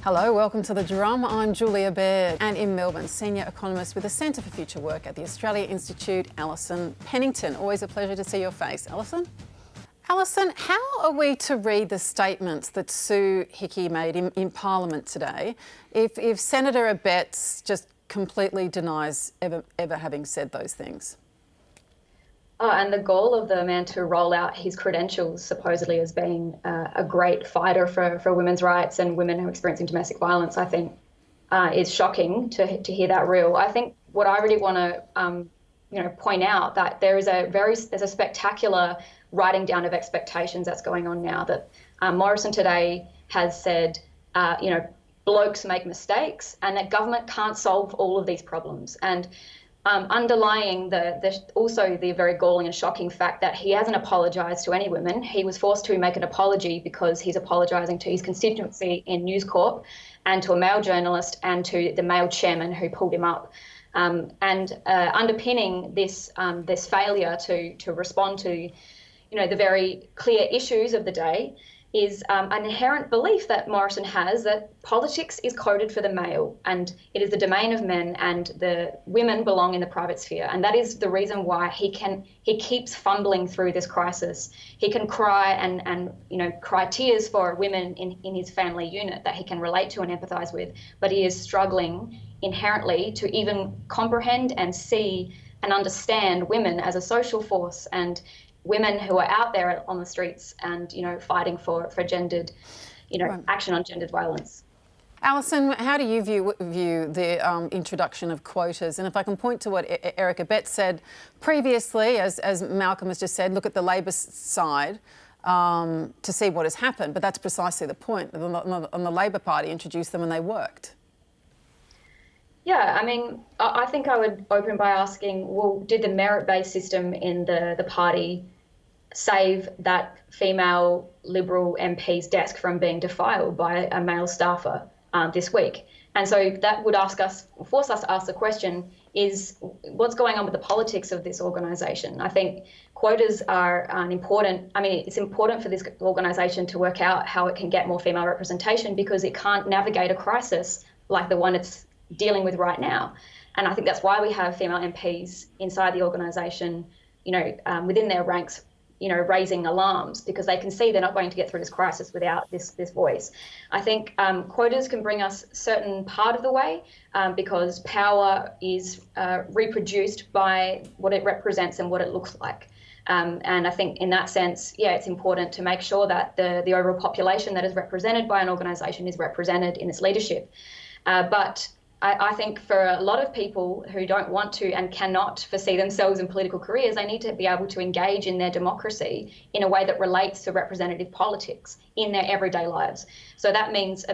Hello, welcome to The Drum. I'm Julia Baird, and in Melbourne, senior economist with the Centre for Future Work at the Australia Institute, Alison Pennington. Always a pleasure to see your face. Alison? Alison, how are we to read the statements that Sue Hickey made in Parliament today if Senator Abetz just completely denies ever having said those things? Oh, and the goal of the man to roll out his credentials supposedly as being a great fighter for women's rights and women who are experiencing domestic violence, I think, is shocking to hear that real. I think what I really want to point out that there's a spectacular writing down of expectations that's going on now. That Morrison today has said, blokes make mistakes, and that government can't solve all of these problems. And underlying also the very galling and shocking fact that he hasn't apologised to any women. He was forced to make an apology because he's apologising to his constituency in News Corp and to a male journalist and to the male chairman who pulled him up. Underpinning this failure to respond to the very clear issues of the day is an inherent belief that Morrison has that politics is coded for the male and it is the domain of men and the women belong in the private sphere. And that is the reason why he keeps fumbling through this crisis. He can cry and cry tears for women in his family unit that he can relate to and empathise with, but he is struggling inherently to even comprehend and see and understand women as a social force and women who are out there on the streets and fighting for gendered action on gendered violence. Alison, how do you view the introduction of quotas? And if I can point to what Erica Betts said previously, as Malcolm has just said, look at the Labor side to see what has happened. But that's precisely the point. On the Labor Party introduced them and they worked. Yeah, I mean, I think I would open by asking, well, did the merit-based system in the party save that female Liberal MP's desk from being defiled by a male staffer this week? And so that would force us to ask the question, is what's going on with the politics of this organisation? I think quotas are it's important for this organisation to work out how it can get more female representation because it can't navigate a crisis like the one it's dealing with right now. And I think that's why we have female MPs inside the organisation, within their ranks, raising alarms because they can see they're not going to get through this crisis without this voice. I think quotas can bring us certain part of the way because power is reproduced by what it represents and what it looks like. And I think in that sense, it's important to make sure that the overall population that is represented by an organisation is represented in its leadership. But I think for a lot of people who don't want to and cannot foresee themselves in political careers, they need to be able to engage in their democracy in a way that relates to representative politics in their everyday lives. So that means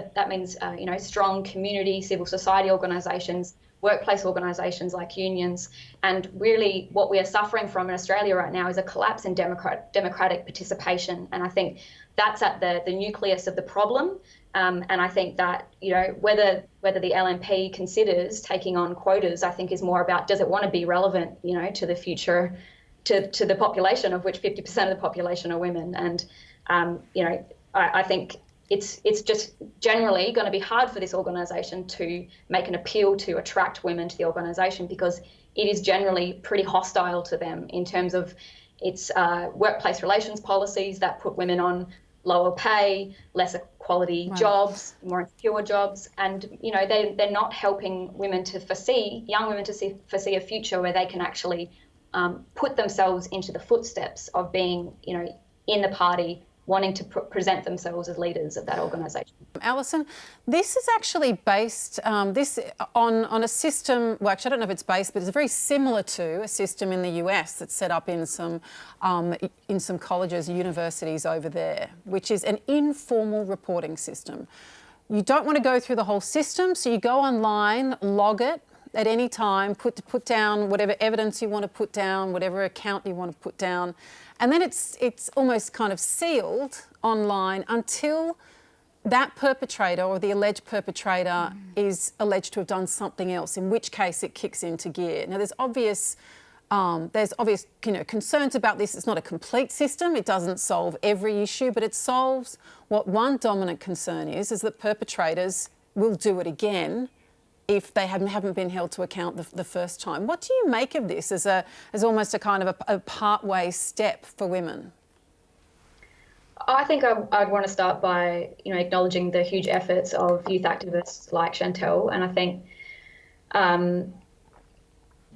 strong community, civil society organisations, workplace organisations like unions. And really what we are suffering from in Australia right now is a collapse in democratic participation. And I think that's at the nucleus of the problem. And I think that, whether the LNP considers taking on quotas, I think is more about, does it want to be relevant, to the future, to the population of which 50% of the population are women. And, I think it's just generally going to be hard for this organisation to make an appeal to attract women to the organisation because it is generally pretty hostile to them in terms of its workplace relations policies that put women on lower pay, lesser quality jobs, more insecure jobs, and they're not helping young women to foresee a future where they can actually put themselves into the footsteps of being in the party, wanting to present themselves as leaders of that organisation. Alison, this is actually based on a system, well, actually I don't know if it's based, but it's very similar to a system in the US that's set up in some colleges, universities over there, which is an informal reporting system. You don't want to go through the whole system, so you go online, log it at any time, put down whatever evidence you want to put down, whatever account you want to put down, and then it's almost kind of sealed online until that perpetrator or the alleged perpetrator is alleged to have done something else, in which case it kicks into gear. Now, there's obvious concerns about this. It's not a complete system. It doesn't solve every issue, but it solves what one dominant concern is that perpetrators will do it again if they haven't been held to account the first time. What do you make of this as almost a kind of a part-way step for women? I think I'd want to start by, acknowledging the huge efforts of youth activists like Chantel, and I think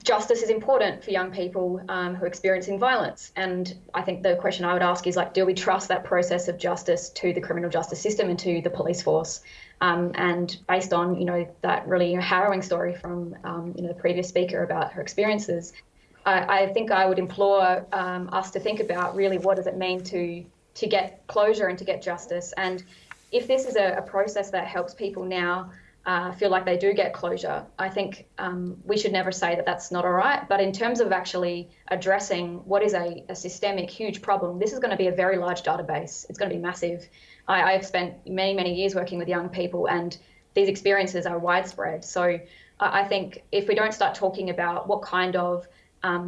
justice is important for young people who are experiencing violence. And I think the question I would ask is, do we trust that process of justice to the criminal justice system and to the police force? And based on, that really harrowing story from, the previous speaker about her experiences, I think I would implore us to think about really what does it mean to get closure and to get justice. And if this is a process that helps people now feel like they do get closure, I think we should never say that that's not all right. But in terms of actually addressing what is a systemic, huge problem, this is going to be a very large database. It's going to be massive. I've spent many, many years working with young people, and these experiences are widespread. So I think if we don't start talking about what kind of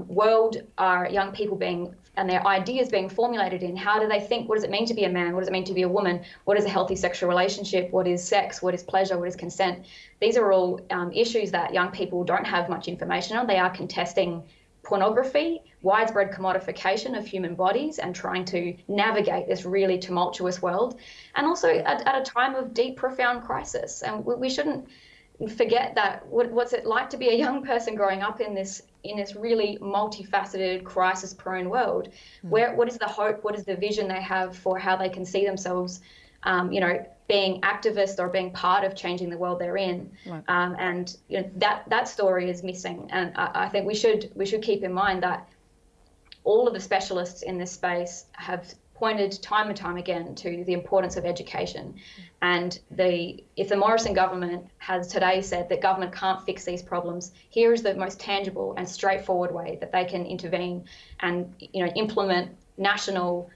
world are young people being and their ideas being formulated in, how do they think, what does it mean to be a man, what does it mean to be a woman, what is a healthy sexual relationship, what is sex, what is pleasure, what is consent? These are all issues that young people don't have much information on. They are contesting pornography, widespread commodification of human bodies, and trying to navigate this really tumultuous world, and also at a time of deep, profound crisis. And we shouldn't forget that what's it like to be a young person growing up in this really multifaceted, crisis-prone world. What is the hope? What is the vision they have for how they can see themselves, being activists or being part of changing the world they're in? Right. And that story is missing. And I think we should keep in mind that all of the specialists in this space have pointed time and time again to the importance of education. And if the Morrison government has today said that government can't fix these problems, here is the most tangible and straightforward way that they can intervene and implement national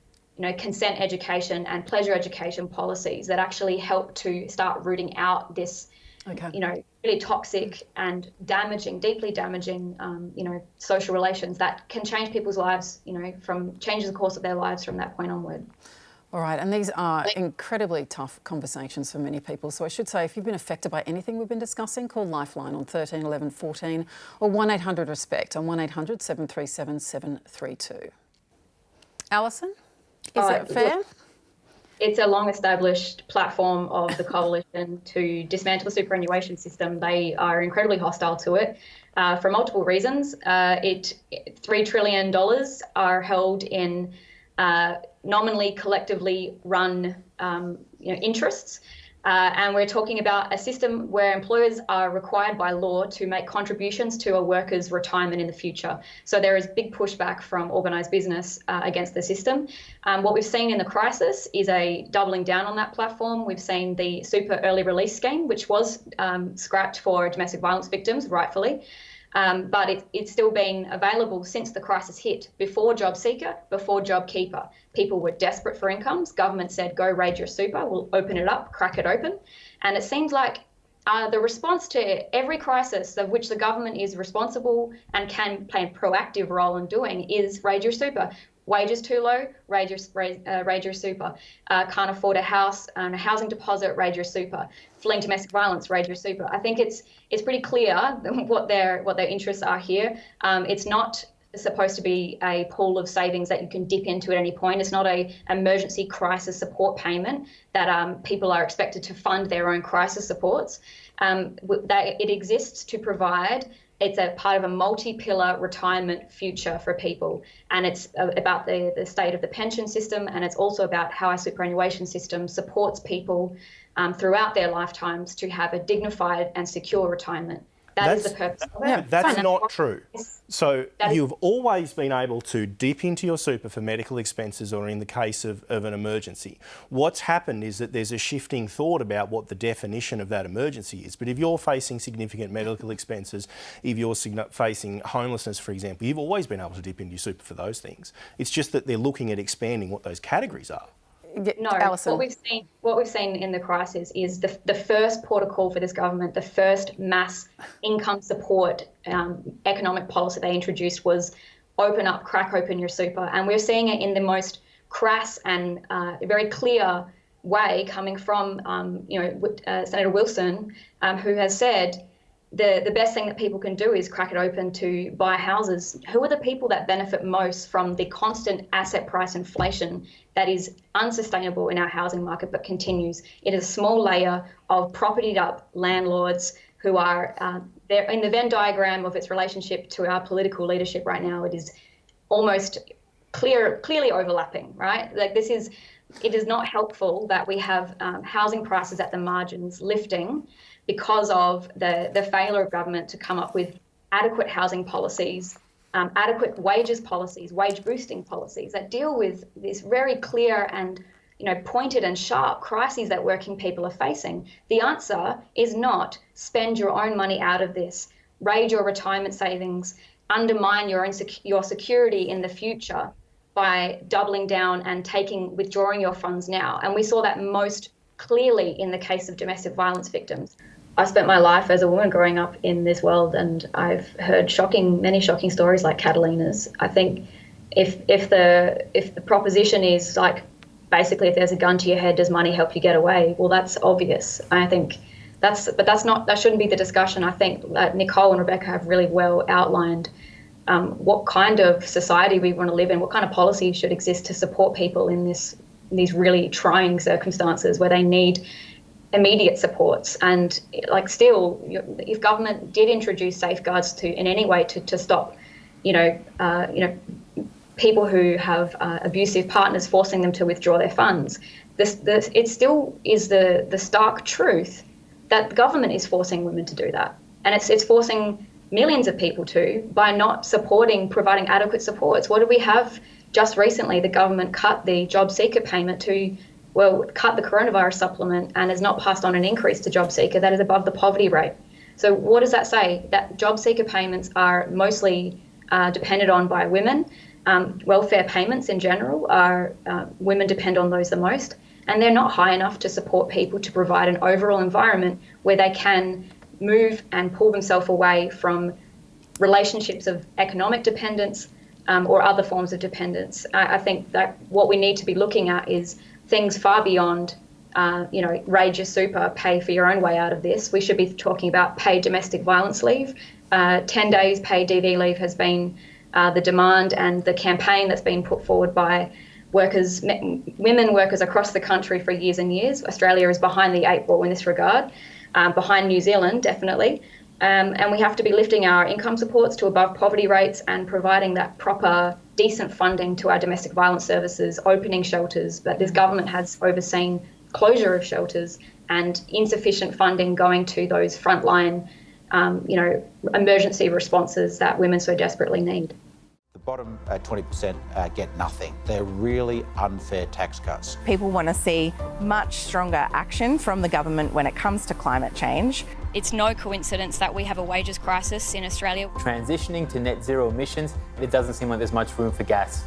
consent education and pleasure education policies that actually help to start rooting out this really toxic and deeply damaging social relations that can change people's lives, change the course of their lives from that point onward. All right, and these are incredibly tough conversations for many people. So I should say, if you've been affected by anything we've been discussing, call Lifeline on 13 11 14 or 1800 RESPECT on 1800 737 732. Alison, is that fair? It's a long-established platform of the coalition to dismantle the superannuation system. They are incredibly hostile to it for multiple reasons. $3 trillion are held in nominally collectively run interests. And we're talking about a system where employers are required by law to make contributions to a worker's retirement in the future. So there is big pushback from organised business against the system. What we've seen in the crisis is a doubling down on that platform. We've seen the super early release scheme, which was scrapped for domestic violence victims, rightfully. But it's still been available since the crisis hit, before JobSeeker, before JobKeeper. People were desperate for incomes. Government said, go raid your super, we'll open it up, crack it open. And it seems like the response to every crisis of which the government is responsible and can play a proactive role in doing is raid your super. Wages too low, raid your super. Can't afford a house, a housing deposit, raid your super. Fleeing domestic violence, raid your super. I think it's pretty clear what their interests are here. It's not supposed to be a pool of savings that you can dip into at any point. It's not a emergency crisis support payment that people are expected to fund their own crisis supports. It exists to provide. It's a part of a multi-pillar retirement future for people. And it's about the state of the pension system, and it's also about how our superannuation system supports people throughout their lifetimes to have a dignified and secure retirement. That's the purpose of it. Yeah, that's not true. So you've always been able to dip into your super for medical expenses or in the case of an emergency. What's happened is that there's a shifting thought about what the definition of that emergency is. But if you're facing significant medical expenses, if you're facing homelessness, for example, you've always been able to dip into your super for those things. It's just that they're looking at expanding what those categories are. No, Alison. What we've seen in the crisis is the first port of call for this government, the first mass income support economic policy they introduced was crack open your super. And we're seeing it in the most crass and very clear way coming from, Senator Wilson, who has said the best thing that people can do is crack it open to buy houses. Who are the people that benefit most from the constant asset price inflation that is unsustainable in our housing market but continues? It is a small layer of propertied up landlords who are they're in the Venn diagram of its relationship to our political leadership right now. It is almost clearly overlapping, right? It is not helpful that we have housing prices at the margins lifting because of the failure of government to come up with adequate housing policies, adequate wages policies, wage boosting policies that deal with this very clear and pointed and sharp crises that working people are facing. The answer is not spend your own money out of this, raid your retirement savings, undermine your security in the future by doubling down and withdrawing your funds now. And we saw that most clearly in the case of domestic violence victims. I spent my life as a woman growing up in this world, and I've heard many shocking stories like Catalina's. I think if the proposition is like, basically, if there's a gun to your head, does money help you get away? Well, that's obvious. I think that shouldn't be the discussion. I think Nicole and Rebecca have really well outlined what kind of society we want to live in, what kind of policies should exist to support people in these really trying circumstances where they need immediate supports. And if government did introduce safeguards in any way to stop, people who have abusive partners forcing them to withdraw their funds, it still is the stark truth that the government is forcing women to do that, and it's forcing millions of people to by not providing adequate supports. What did we have just recently? The government cut the job seeker payment cut the coronavirus supplement and has not passed on an increase to job seeker that is above the poverty rate. So what does that say? That job seeker payments are mostly depended on by women. Welfare payments in general women depend on those the most, and they're not high enough to support people to provide an overall environment where they can move and pull themselves away from relationships of economic dependence or other forms of dependence. I think that what we need to be looking at is things far beyond, raid your super, pay for your own way out of this. We should be talking about paid domestic violence leave. 10 days paid DV leave has been the demand and the campaign that's been put forward by women workers across the country for years and years. Australia is behind the 8 ball in this regard, behind New Zealand, definitely. And we have to be lifting our income supports to above poverty rates and providing that proper, decent funding to our domestic violence services, opening shelters. But this government has overseen closure of shelters and insufficient funding going to those frontline, emergency responses that women so desperately need. The bottom 20% get nothing. They're really unfair tax cuts. People want to see much stronger action from the government when it comes to climate change. It's no coincidence that we have a wages crisis in Australia. Transitioning to net zero emissions, it doesn't seem like there's much room for gas.